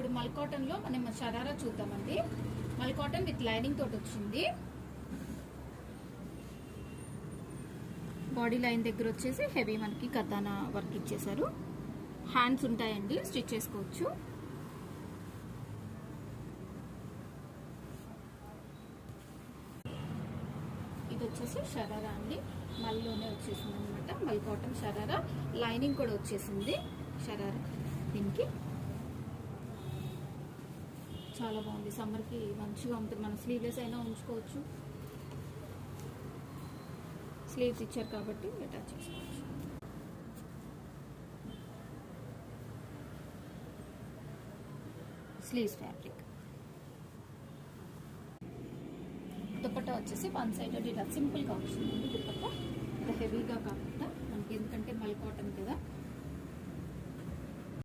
ఇప్పుడు మల్ కాటన్ లో మనం షరారా చూద్దామండి. మల్ కాటన్ విత్ లైనింగ్ తోటి వచ్చింది. బాడీ లైన్ దగ్గర వచ్చేసి హెవీ మనకి కతానా వర్క్ ఇచ్చేసారు. హ్యాండ్స్ ఉంటాయండి, స్టిచ్ చేసుకోవచ్చు. ఇది వచ్చేసి షరారా అండి, మల్లోనే వచ్చేసింది అనమాట. మల్ కాటన్ షరారా, లైనింగ్ కూడా వచ్చేసింది షరారా. దీనికి చాలా బాగుంది, సమ్మర్ కి మంచిగా ఉంటుంది. మనం స్లీవ్లెస్ అయినా ఉంచుకోవచ్చు, స్లీవ్స్ ఇచ్చారు కాబట్టి అటాచ్ చేసుకోవచ్చు. Sleeves fabric. దుపట్టా వచ్చేసి వన్ సైడ్ ఇలా సింపుల్ గా వచ్చింది దుపట్టా, ఇంత హెవీగా కాకుండా మనకి, ఎందుకంటే మల్ కాటన్ కదా